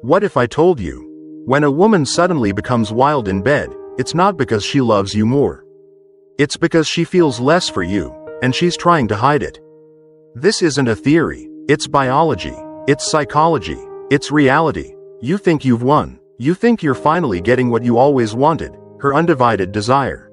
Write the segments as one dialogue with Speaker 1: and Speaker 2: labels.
Speaker 1: What if I told you? When a woman suddenly becomes wild in bed, it's not because she loves you more. It's because she feels less for you, and she's trying to hide it. This isn't a theory, it's biology, it's psychology, it's reality. You think you've won. You think you're finally getting what you always wanted, her undivided desire.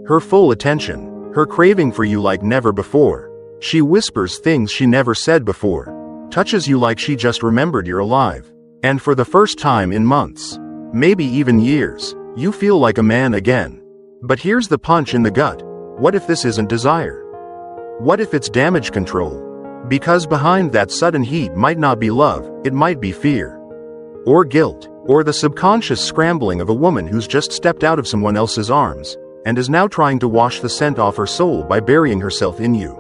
Speaker 1: Her full attention, her craving for you like never before. She whispers things she never said before, touches you like she just remembered you're alive. And for the first time in months, maybe even years, you feel like a man again. But here's the punch in the gut. What if this isn't desire? What if it's damage control? Because behind that sudden heat might not be love, it might be fear. Or guilt, or the subconscious scrambling of a woman who's just stepped out of someone else's arms, and is now trying to wash the scent off her soul by burying herself in you.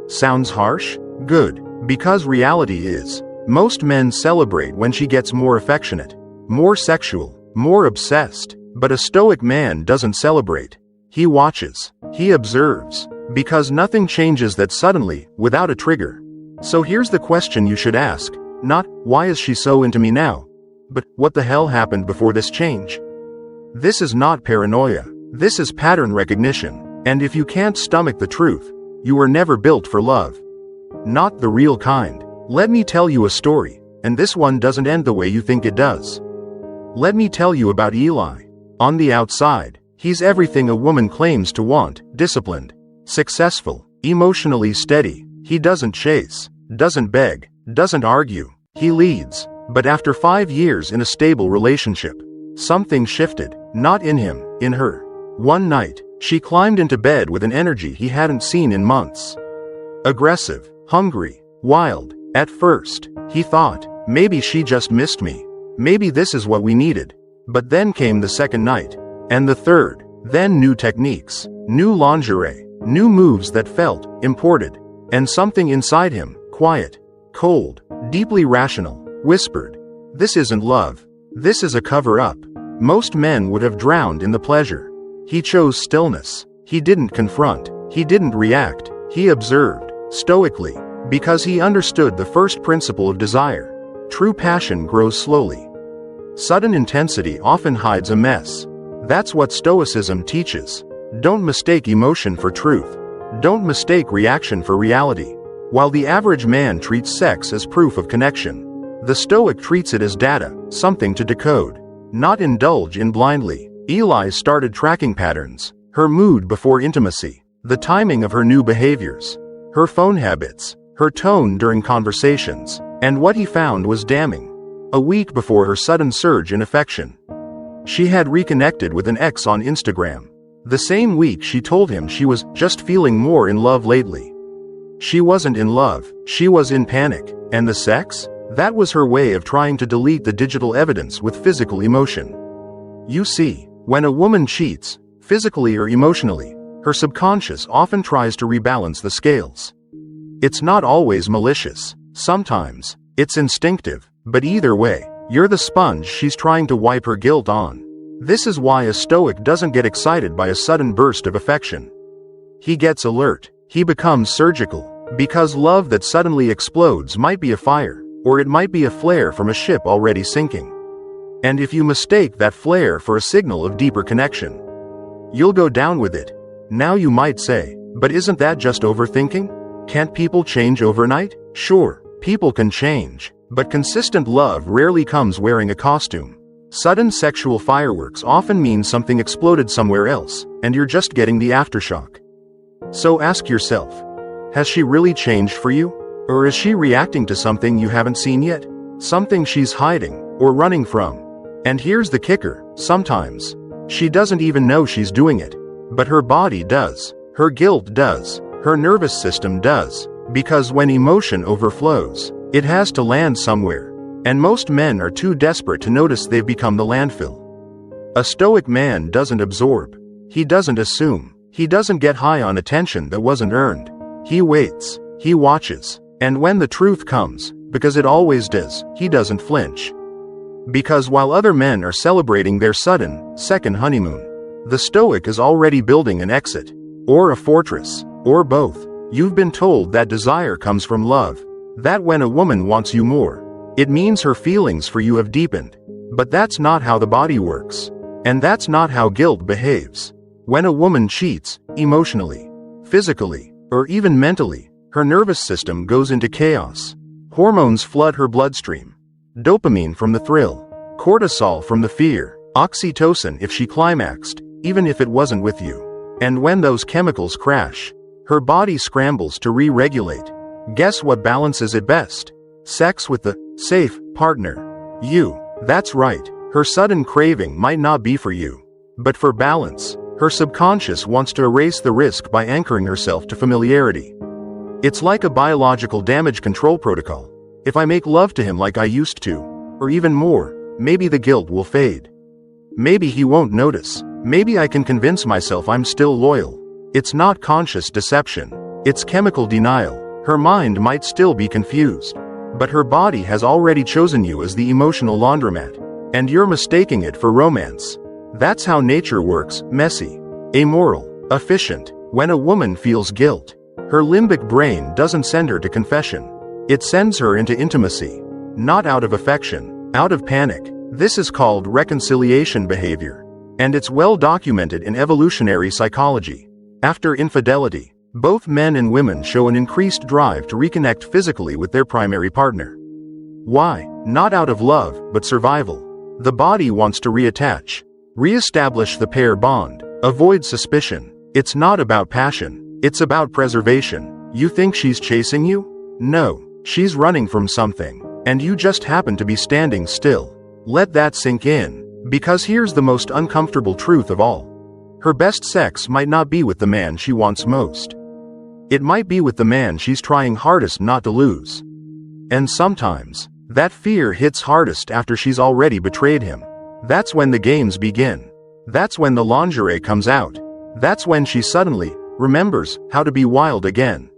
Speaker 1: Sounds harsh? Good. Because reality is, most men celebrate when she gets more affectionate, more sexual, more obsessed. But a Stoic man doesn't celebrate. He watches. He observes. Because nothing changes that suddenly, without a trigger. So here's the question you should ask. Not, why is she so into me now? But, what the hell happened before this change? This is not paranoia. This is pattern recognition. And if you can't stomach the truth, you were never built for love. Not the real kind. Let me tell you a story, and this one doesn't end the way you think it does. Let me tell you about Eli. On the outside, he's everything a woman claims to want: disciplined, successful, emotionally steady. He doesn't chase, doesn't beg, doesn't argue. He leads. But after 5 years in a stable relationship, something shifted, not in him, in her. One night, she climbed into bed with an energy he hadn't seen in months. Aggressive, hungry, wild. At first, he thought, maybe she just missed me. Maybe this is what we needed. But then came the second night, and the third, then new techniques, new lingerie, new moves that felt imported, and something inside him, quiet, cold, deeply rational, whispered, "This isn't love. This is a cover-up." Most men would have drowned in the pleasure. He chose stillness. He didn't confront. He didn't react. He observed, stoically, because he understood the first principle of desire. True passion grows slowly. Sudden intensity often hides a mess. That's what Stoicism teaches. Don't mistake emotion for truth. Don't mistake reaction for reality. While the average man treats sex as proof of connection, the Stoic treats it as data, something to decode, not indulge in blindly. Eli started tracking patterns: her mood before intimacy, the timing of her new behaviors, her phone habits, her tone during conversations, and what he found was damning. A week before her sudden surge in affection, she had reconnected with an ex on Instagram. The same week she told him she was just feeling more in love lately. She wasn't in love, she was in panic. And the sex? That was her way of trying to delete the digital evidence with physical emotion. You see, when a woman cheats, physically or emotionally, her subconscious often tries to rebalance the scales. It's not always malicious. Sometimes, it's instinctive. But either way, you're the sponge she's trying to wipe her guilt on. This is why a Stoic doesn't get excited by a sudden burst of affection. He gets alert. He becomes surgical. Because love that suddenly explodes might be a fire, or it might be a flare from a ship already sinking. And if you mistake that flare for a signal of deeper connection, you'll go down with it. Now you might say, but isn't that just overthinking? Can't people change overnight? Sure, people can change. But consistent love rarely comes wearing a costume. Sudden sexual fireworks often mean something exploded somewhere else, and you're just getting the aftershock. So ask yourself, has she really changed for you? Or is she reacting to something you haven't seen yet? Something she's hiding, or running from? And here's the kicker, sometimes, she doesn't even know she's doing it. But her body does. Her guilt does. Her nervous system does. Because when emotion overflows, it has to land somewhere, and most men are too desperate to notice they've become the landfill. A Stoic man doesn't absorb. He doesn't assume. He doesn't get high on attention that wasn't earned. He waits. He watches. And when the truth comes, because it always does, he doesn't flinch. Because while other men are celebrating their sudden, second honeymoon, the Stoic is already building an exit, or a fortress, or both. You've been told that desire comes from love. That when a woman wants you more, It means her feelings for you have deepened. But that's not how the body works. And that's not how guilt behaves. When a woman cheats, emotionally, physically, or even mentally, her nervous system goes into chaos. Hormones flood her bloodstream. Dopamine from the thrill, cortisol from the fear, oxytocin if she climaxed, even if it wasn't with you. And when those chemicals crash, her body scrambles to re-regulate. Guess what balances it best? Sex with the safe partner. You. That's right. Her sudden craving might not be for you. But for balance, her subconscious wants to erase the risk by anchoring herself to familiarity. It's like a biological damage control protocol. If I make love to him like I used to, or even more, maybe the guilt will fade. Maybe he won't notice. Maybe I can convince myself I'm still loyal. It's not conscious deception. It's chemical denial. Her mind might still be confused. But her body has already chosen you as the emotional laundromat. And you're mistaking it for romance. That's how nature works, messy, amoral, efficient. When a woman feels guilt, her limbic brain doesn't send her to confession. It sends her into intimacy. Not out of affection, out of panic. This is called reconciliation behavior. And it's well documented in evolutionary psychology. After infidelity, both men and women show an increased drive to reconnect physically with their primary partner. Why? Not out of love, but survival. The body wants to reattach, re-establish the pair bond, avoid suspicion. It's not about passion, it's about preservation. You think she's chasing you? No, she's running from something, and you just happen to be standing still. Let that sink in, because here's the most uncomfortable truth of all. Her best sex might not be with the man she wants most. It might be with the man she's trying hardest not to lose. And sometimes, that fear hits hardest after she's already betrayed him. That's when the games begin. That's when the lingerie comes out. That's when she suddenly remembers how to be wild again.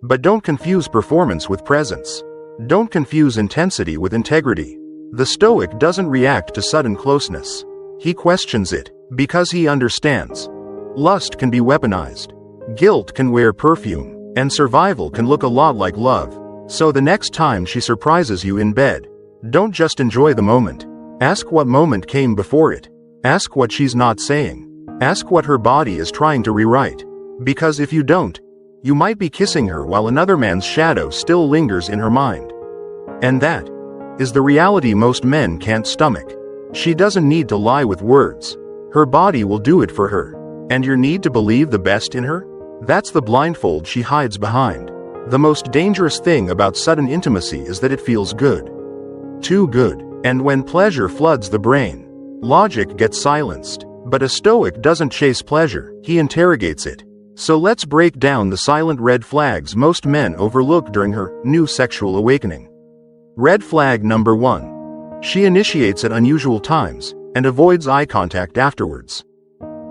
Speaker 1: But don't confuse performance with presence. Don't confuse intensity with integrity. The Stoic doesn't react to sudden closeness. He questions it, because he understands. Lust can be weaponized. Guilt can wear perfume, and survival can look a lot like love. So the next time she surprises you in bed, don't just enjoy the moment. Ask what moment came before it. Ask what she's not saying. Ask what her body is trying to rewrite. Because if you don't, you might be kissing her while another man's shadow still lingers in her mind. And that is the reality most men can't stomach. She doesn't need to lie with words. Her body will do it for her. And your need to believe the best in her? That's the blindfold she hides behind. The most dangerous thing about sudden intimacy is that it feels good. Too good. And when pleasure floods the brain, logic gets silenced. But a Stoic doesn't chase pleasure, he interrogates it. So let's break down the silent red flags most men overlook during her new sexual awakening. Red flag number 1. She initiates at unusual times and avoids eye contact afterwards.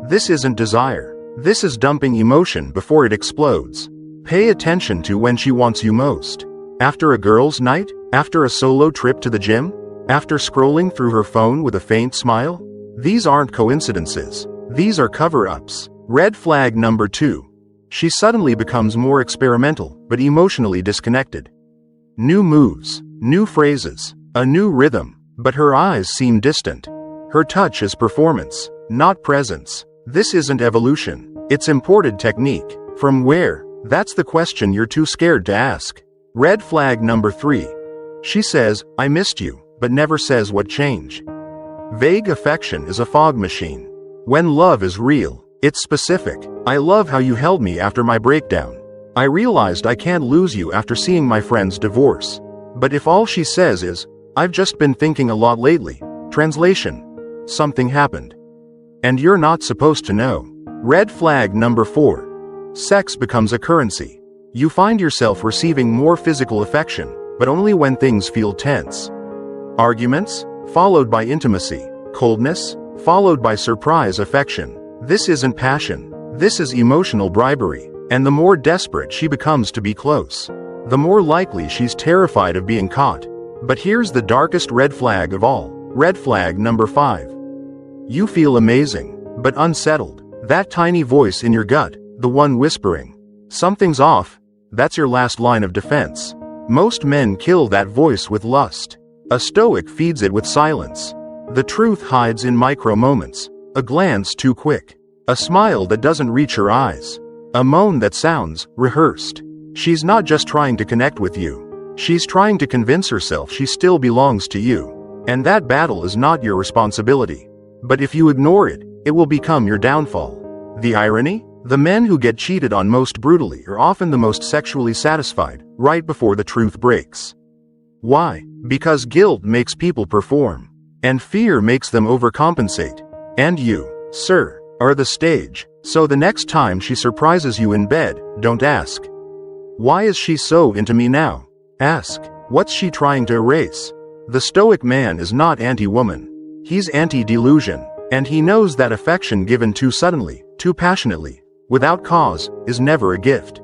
Speaker 1: This isn't desire. This is dumping emotion before it explodes. Pay attention to when she wants you most. After a girls' night? After a solo trip to the gym? After scrolling through her phone with a faint smile? These aren't coincidences. These are cover-ups. Red flag number 2. She suddenly becomes more experimental, but emotionally disconnected. New moves, new phrases, a new rhythm, but her eyes seem distant. Her touch is performance, not presence. This isn't evolution, it's imported technique. From where? That's the question you're too scared to ask. Red flag number 3. She says, I missed you, but never says what changed. Vague affection is a fog machine. When love is real, it's specific. I love how you held me after my breakdown. I realized I can't lose you after seeing my friend's divorce. But if all she says is, I've just been thinking a lot lately. Translation. Something happened. And you're not supposed to know. Red flag number 4. Sex becomes a currency. You find yourself receiving more physical affection, but only when things feel tense. Arguments, followed by intimacy. Coldness, followed by surprise affection. This isn't passion. This is emotional bribery. And the more desperate she becomes to be close, the more likely she's terrified of being caught. But here's the darkest red flag of all. Red flag number 5. You feel amazing, but unsettled. That tiny voice in your gut, the one whispering, something's off, that's your last line of defense. Most men kill that voice with lust. A Stoic feeds it with silence. The truth hides in micro moments. A glance too quick. A smile that doesn't reach her eyes. A moan that sounds rehearsed. She's not just trying to connect with you. She's trying to convince herself she still belongs to you. And that battle is not your responsibility. But if you ignore it, it will become your downfall. The irony? The men who get cheated on most brutally are often the most sexually satisfied, right before the truth breaks. Why? Because guilt makes people perform. And fear makes them overcompensate. And you, sir, are the stage. So the next time she surprises you in bed, don't ask, "Why is she so into me now?" Ask, "What's she trying to erase?" The Stoic man is not anti-woman. He's anti-delusion. And he knows that affection given too suddenly, too passionately, without cause, is never a gift.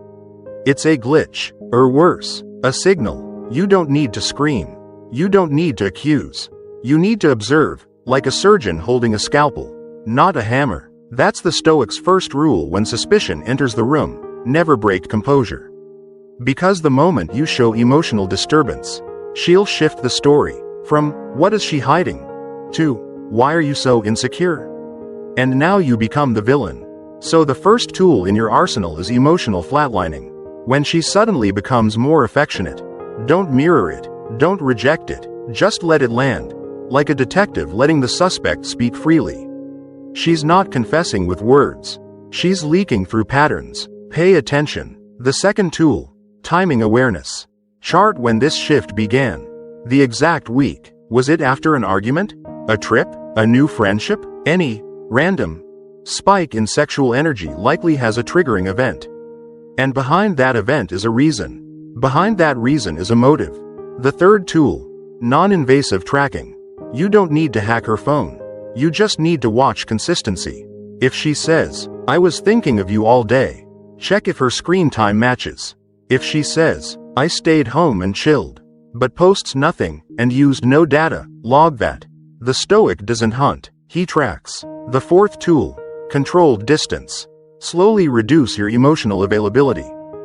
Speaker 1: It's a glitch, or worse, a signal. You don't need to scream. You don't need to accuse. You need to observe, like a surgeon holding a scalpel, not a hammer. That's the Stoic's first rule when suspicion enters the room: never break composure. Because the moment you show emotional disturbance, she'll shift the story from, "What is she hiding?" to, "Why are you so insecure?" And now you become the villain. So the first tool in your arsenal is emotional flatlining. When she suddenly becomes more affectionate, don't mirror it, don't reject it, just let it land, like a detective letting the suspect speak freely. She's not confessing with words. She's leaking through patterns. Pay attention. The second tool, timing awareness. Chart when this shift began. The exact week. Was it after an argument? A trip? A new friendship? Any random spike in sexual energy likely has a triggering event. And behind that event is a reason. Behind that reason is a motive. The third tool, non-invasive tracking. You don't need to hack her phone. You just need to watch consistency. If she says, "I was thinking of you all day," check if her screen time matches. If she says, "I stayed home and chilled," but posts nothing and used no data, log that. The Stoic doesn't hunt, he tracks. The fourth tool, controlled distance. Slowly reduce your emotional availability.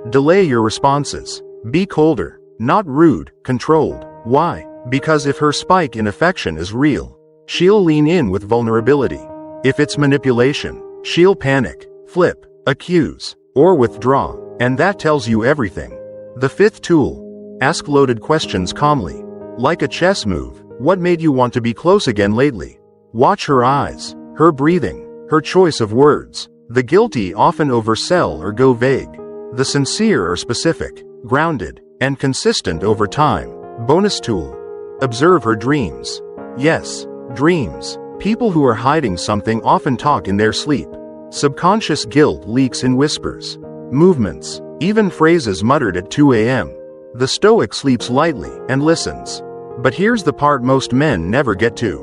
Speaker 1: Delay your responses. Be colder, not rude, controlled. Why? Because if her spike in affection is real, she'll lean in with vulnerability. If it's manipulation, she'll panic, flip, accuse, or withdraw. And that tells you everything. The fifth tool, ask loaded questions calmly. Like a chess move, what made you want to be close again lately? Watch her eyes, her breathing, her choice of words. The guilty often oversell or go vague. The sincere are specific, grounded, and consistent over time. Bonus tool, observe her dreams. Yes, dreams. People who are hiding something often talk in their sleep. Subconscious guilt leaks in whispers, movements, even phrases muttered at 2 a.m. The Stoic sleeps lightly and listens. But here's the part most men never get to.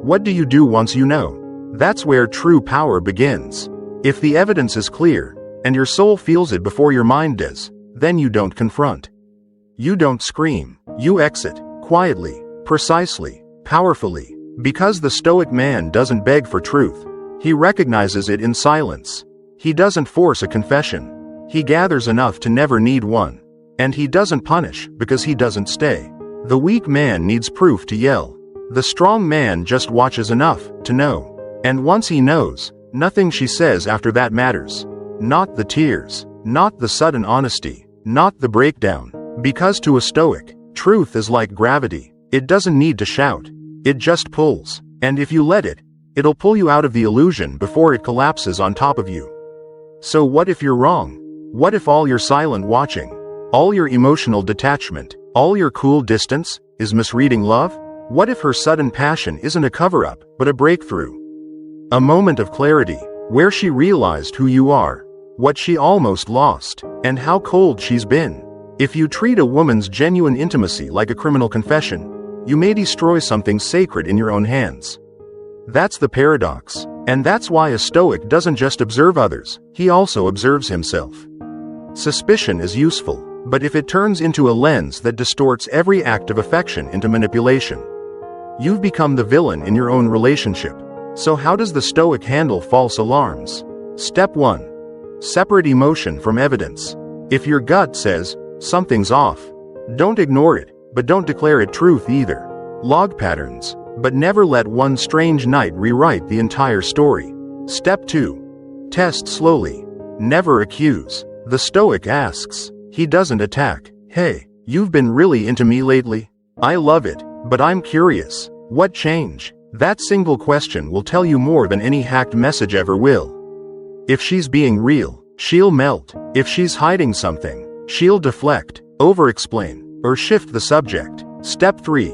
Speaker 1: What do you do once you know? That's where true power begins. If the evidence is clear, and your soul feels it before your mind does, then you don't confront. You don't scream. You exit, quietly, precisely, powerfully. Because the Stoic man doesn't beg for truth. He recognizes it in silence. He doesn't force a confession. He gathers enough to never need one. And he doesn't punish because he doesn't stay. The weak man needs proof to yell. The strong man just watches enough to know. And once he knows, nothing she says after that matters. Not the tears, not the sudden honesty, not the breakdown. Because to a Stoic, truth is like gravity. It doesn't need to shout. It just pulls. And if you let it, it'll pull you out of the illusion before it collapses on top of you. So what if you're wrong? What if all your silent watching, all your emotional detachment, all your cool distance, is misreading love? What if her sudden passion isn't a cover-up, but a breakthrough? A moment of clarity, where she realized who you are, what she almost lost, and how cold she's been. If you treat a woman's genuine intimacy like a criminal confession, you may destroy something sacred in your own hands. That's the paradox. And that's why a Stoic doesn't just observe others, he also observes himself. Suspicion is useful, but if it turns into a lens that distorts every act of affection into manipulation, you've become the villain in your own relationship. So how does the Stoic handle false alarms? Step 1. Separate emotion from evidence. If your gut says, something's off, Don't ignore it, but don't declare it truth either. Log patterns, but never let one strange night rewrite the entire story. Step 2. Test slowly. Never accuse. The Stoic asks. He doesn't attack. Hey, you've been really into me lately? I love it, but I'm curious. What change? That single question will tell you more than any hacked message ever will. If she's being real, she'll melt. If she's hiding something, she'll deflect, over-explain, or shift the subject. Step 3.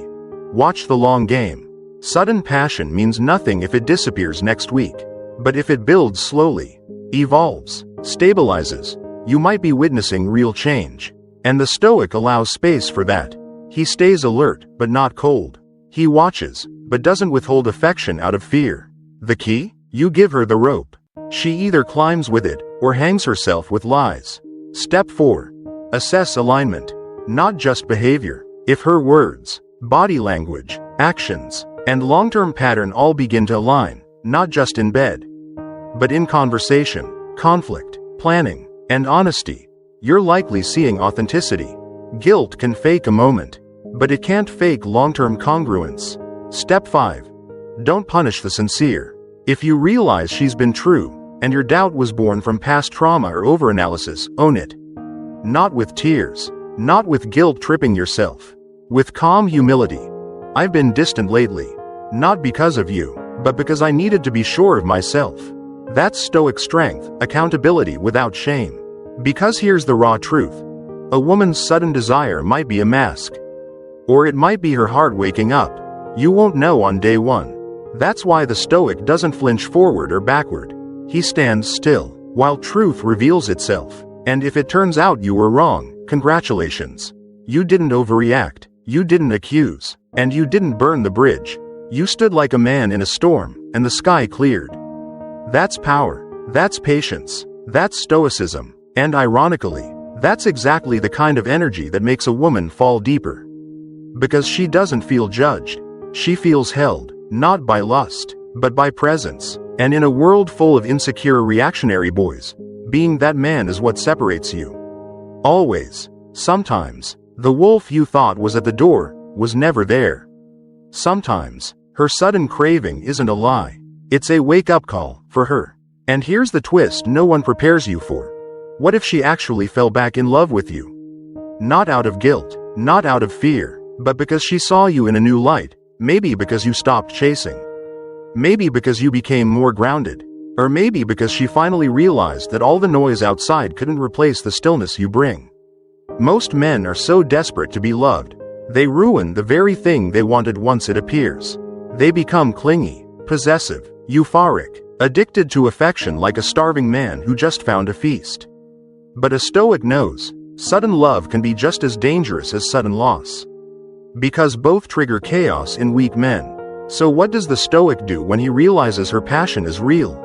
Speaker 1: Watch the long game. Sudden passion means nothing if it disappears next week. But if it builds slowly, evolves, stabilizes, you might be witnessing real change. And the Stoic allows space for that. He stays alert, but not cold. He watches, but doesn't withhold affection out of fear. The key? You give her the rope. She either climbs with it, or hangs herself with lies. Step 4. Assess alignment. Not just behavior. If her words, body language, actions, and long-term pattern all begin to align, not just in bed, but in conversation, conflict, planning, and honesty, you're likely seeing authenticity. Guilt can fake a moment, but it can't fake long-term congruence. Step 5. Don't punish the sincere. If you realize she's been true, and your doubt was born from past trauma or overanalysis, own it. Not with tears, not with guilt tripping yourself. With calm humility. I've been distant lately. Not because of you, but because I needed to be sure of myself. That's Stoic strength, accountability without shame. Because here's the raw truth. A woman's sudden desire might be a mask. Or it might be her heart waking up. You won't know on day one. That's why the Stoic doesn't flinch forward or backward. He stands still, while truth reveals itself. And if it turns out you were wrong, congratulations. You didn't overreact, you didn't accuse, and you didn't burn the bridge. You stood like a man in a storm, and the sky cleared. That's power. That's patience. That's stoicism. And ironically, that's exactly the kind of energy that makes a woman fall deeper. Because she doesn't feel judged. She feels held, not by lust, but by presence. And in a world full of insecure reactionary boys, being that man is what separates you. Always. Sometimes, the wolf you thought was at the door was never there. Sometimes, her sudden craving isn't a lie. It's a wake-up call for her. And here's the twist no one prepares you for. What if she actually fell back in love with you? Not out of guilt, not out of fear, but because she saw you in a new light. Maybe because you stopped chasing. Maybe because you became more grounded. Or maybe because she finally realized that all the noise outside couldn't replace the stillness you bring. Most men are so desperate to be loved, they ruin the very thing they wanted once it appears. They become clingy, possessive, euphoric, addicted to affection like a starving man who just found a feast. But a Stoic knows, sudden love can be just as dangerous as sudden loss. Because both trigger chaos in weak men. So what does the Stoic do when he realizes her passion is real?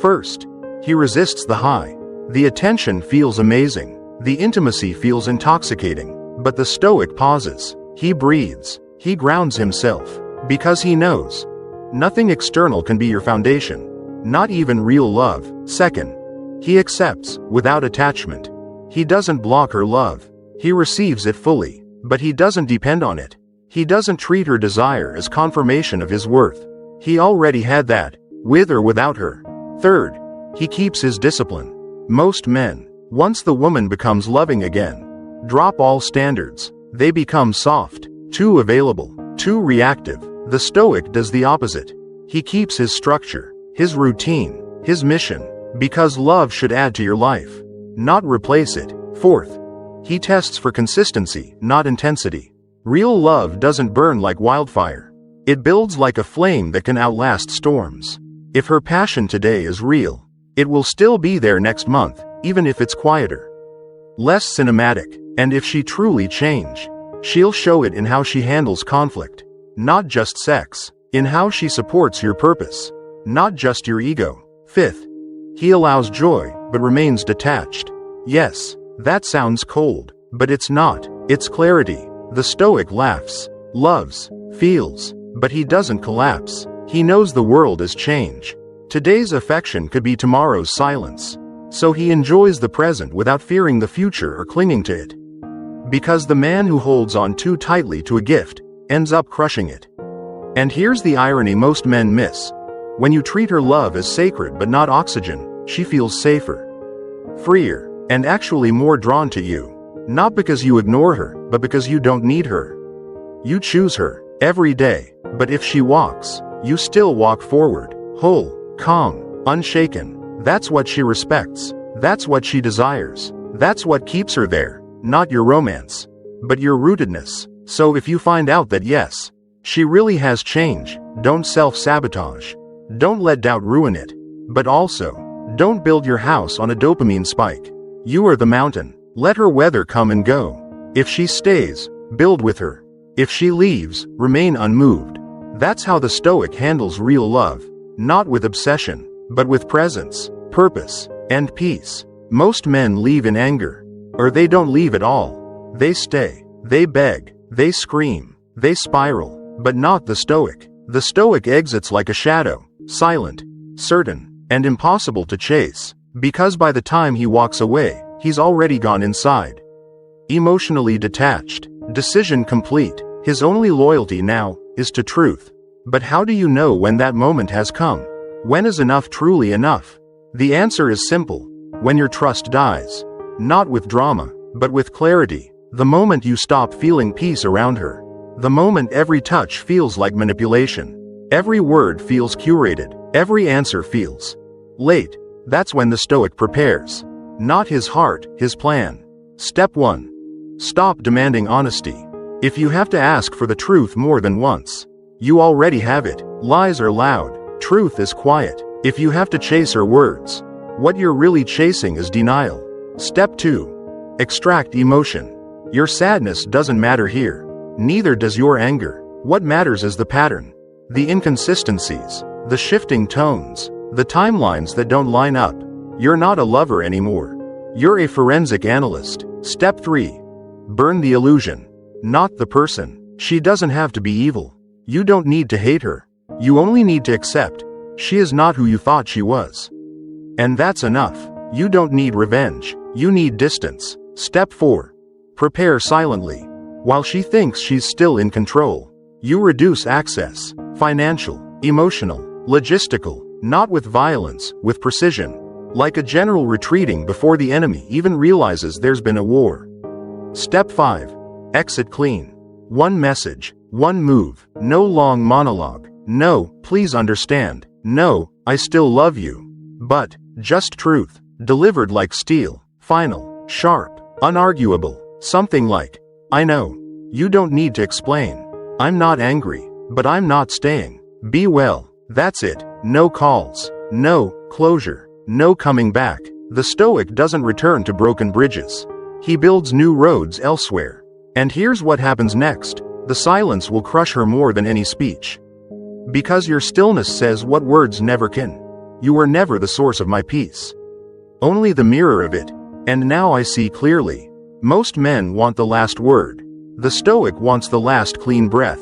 Speaker 1: First, he resists the high. The attention feels amazing. The intimacy feels intoxicating. But the Stoic pauses. He breathes. He grounds himself. Because he knows. Nothing external can be your foundation. Not even real love. Second, he accepts, without attachment. He doesn't block her love. He receives it fully. But he doesn't depend on it. He doesn't treat her desire as confirmation of his worth. He already had that, with or without her. Third, he keeps his discipline. Most men, once the woman becomes loving again, drop all standards. They become soft, too available, too reactive. The Stoic does the opposite. He keeps his structure, his routine, his mission, because love should add to your life, not replace it. Fourth, he tests for consistency, not intensity. Real love doesn't burn like wildfire. It builds like a flame that can outlast storms. If her passion today is real, it will still be there next month, even if it's quieter, less cinematic. And if she truly change, she'll show it in how she handles conflict. Not just sex. In how she supports your purpose. Not just your ego. Fifth, he allows joy, but remains detached. Yes, that sounds cold, but it's not. It's clarity. The Stoic laughs, loves, feels, but he doesn't collapse. He knows the world is change. Today's affection could be tomorrow's silence. So he enjoys the present without fearing the future or clinging to it. Because the man who holds on too tightly to a gift ends up crushing it. And here's the irony most men miss. When you treat her love as sacred but not oxygen, she feels safer, freer, and actually more drawn to you. Not because you ignore her, but because you don't need her. You choose her every day, but if she walks, you still walk forward, whole, calm, unshaken. That's what she respects. That's what she desires. That's what keeps her there, not your romance, but your rootedness. So if you find out that yes, she really has changed, don't self-sabotage. Don't let doubt ruin it. But also, don't build your house on a dopamine spike. You are the mountain. Let her weather come and go. If she stays, build with her. If she leaves, remain unmoved. That's how the Stoic handles real love. Not with obsession, but with presence, purpose, and peace. Most men leave in anger. Or they don't leave at all. They stay. They beg. They scream. They spiral. But not the Stoic. The Stoic exits like a shadow, silent, certain, and impossible to chase. Because by the time he walks away, he's already gone inside. Emotionally detached, decision complete. His only loyalty now is to truth. But how do you know when that moment has come? When is enough truly enough? The answer is simple. When your trust dies. Not with drama, but with clarity. The moment you stop feeling peace around her. The moment every touch feels like manipulation. Every word feels curated. Every answer feels late. That's when the Stoic prepares. Not his heart, his plan. Step 1. Stop demanding honesty. If you have to ask for the truth more than once, you already have it. Lies are loud. Truth is quiet. If you have to chase her words, what you're really chasing is denial. Step 2. Extract emotion. Your sadness doesn't matter here. Neither does your anger. What matters is the pattern. The inconsistencies. The shifting tones. The timelines that don't line up. You're not a lover anymore. You're a forensic analyst. Step 3. Burn the illusion. Not the person. She doesn't have to be evil. You don't need to hate her. You only need to accept. She is not who you thought she was. And that's enough. You don't need revenge. You need distance. Step 4. Prepare silently. While she thinks she's still in control, you reduce access. Financial, emotional, logistical. Not with violence, with precision. Like a general retreating before the enemy even realizes there's been a war. Step 5. Exit clean. One message, one move, no long monologue. No, please understand. No, I still love you. But, just truth, delivered like steel, final, sharp, unarguable. Something like, I know. You don't need to explain. I'm not angry, but I'm not staying. Be well. That's it. No calls. No closure. No coming back. The Stoic doesn't return to broken bridges. He builds new roads elsewhere. And here's what happens next. The silence will crush her more than any speech. Because your stillness says what words never can. You were never the source of my peace. Only the mirror of it. And now I see clearly. Most men want the last word. The Stoic wants the last clean breath.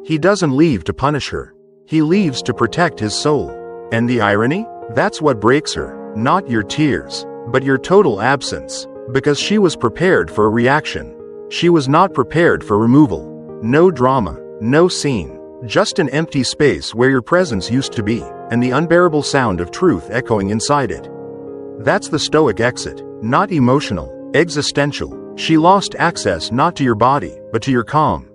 Speaker 1: He doesn't leave to punish her. He leaves to protect his soul. And the irony? That's what breaks her. Not your tears, but your total absence. Because she was prepared for a reaction. She was not prepared for removal. No drama, no scene. Just an empty space where your presence used to be, and the unbearable sound of truth echoing inside it. That's the Stoic exit. Not emotional, existential. She lost access not to your body, but to your calm.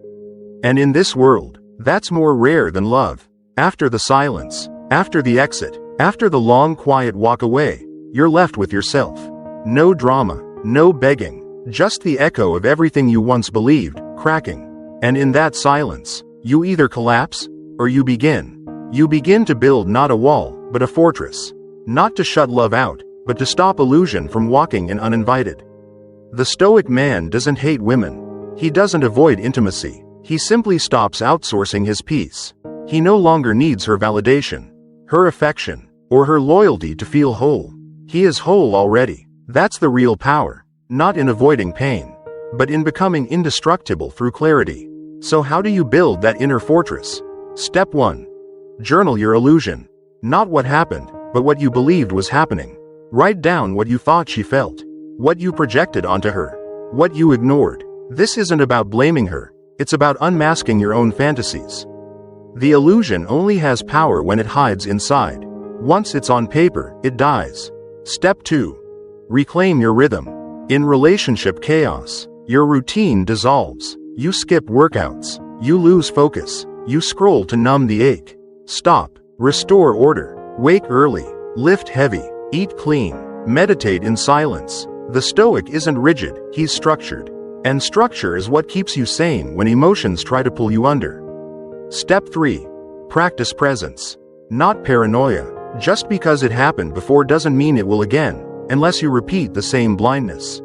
Speaker 1: And in this world, that's more rare than love. After the silence, after the exit, after the long quiet walk away, you're left with yourself. No drama, no begging, just the echo of everything you once believed, cracking. And in that silence, you either collapse, or you begin. You begin to build not a wall, but a fortress. Not to shut love out, but to stop illusion from walking in uninvited. The Stoic man doesn't hate women. He doesn't avoid intimacy. He simply stops outsourcing his peace. He no longer needs her validation, her affection, or her loyalty to feel whole. He is whole already. That's the real power. Not in avoiding pain, but in becoming indestructible through clarity. So how do you build that inner fortress? Step 1. Journal your illusion. Not what happened, but what you believed was happening. Write down what you thought she felt, what you projected onto her, what you ignored, This isn't about blaming her, it's about unmasking your own fantasies. The illusion only has power when it hides inside. Once it's on paper, it dies. Step 2. Reclaim your rhythm. In relationship chaos, your routine dissolves. You skip workouts. You lose focus. You scroll to numb the ache. Stop. Restore order. Wake early. Lift heavy. Eat clean. Meditate in silence. The Stoic isn't rigid, he's structured. And structure is what keeps you sane when emotions try to pull you under. Step 3. Practice presence. Not paranoia. Just because it happened before doesn't mean it will again, unless you repeat the same blindness.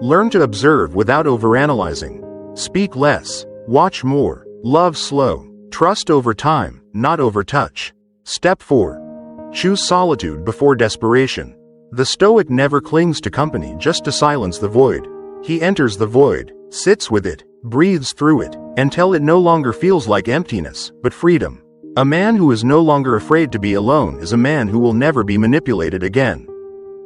Speaker 1: Learn to observe without overanalyzing. Speak less. Watch more. Love slow. Trust over time, not over touch. Step 4. Choose solitude before desperation. The Stoic never clings to company just to silence the void. He enters the void, sits with it, breathes through it, until it no longer feels like emptiness, but freedom. A man who is no longer afraid to be alone is a man who will never be manipulated again.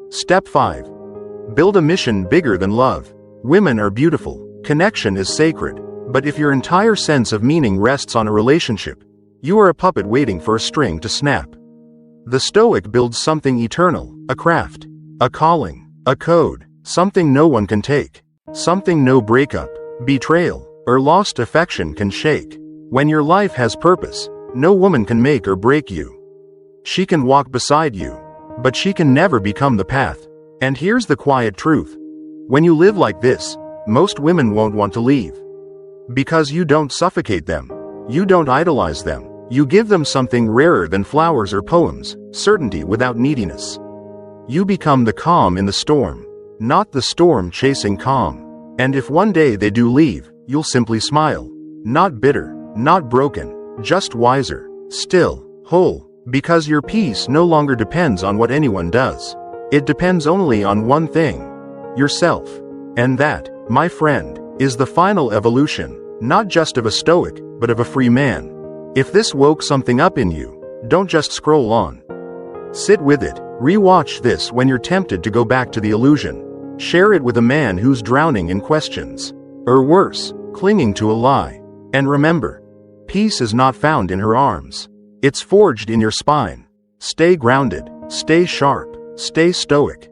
Speaker 1: Step 5. Build a mission bigger than love. Women are beautiful. Connection is sacred. But if your entire sense of meaning rests on a relationship, you are a puppet waiting for a string to snap. The Stoic builds something eternal, a craft, a calling, a code, something no one can take, something no breakup, betrayal, or lost affection can shake. When your life has purpose, no woman can make or break you. She can walk beside you, but she can never become the path. And here's the quiet truth. When you live like this, most women won't want to leave. Because you don't suffocate them. You don't idolize them. You give them something rarer than flowers or poems, certainty without neediness. You become the calm in the storm, not the storm chasing calm. And if one day they do leave, you'll simply smile. Not bitter, not broken, just wiser, still, whole, because your peace no longer depends on what anyone does. It depends only on one thing: yourself. And that, my friend, is the final evolution, not just of a Stoic, but of a free man. If this woke something up in you, don't just scroll on. Sit with it, rewatch this when you're tempted to go back to the illusion. Share it with a man who's drowning in questions. Or worse, clinging to a lie. And remember, peace is not found in her arms. It's forged in your spine. Stay grounded, stay sharp, stay stoic.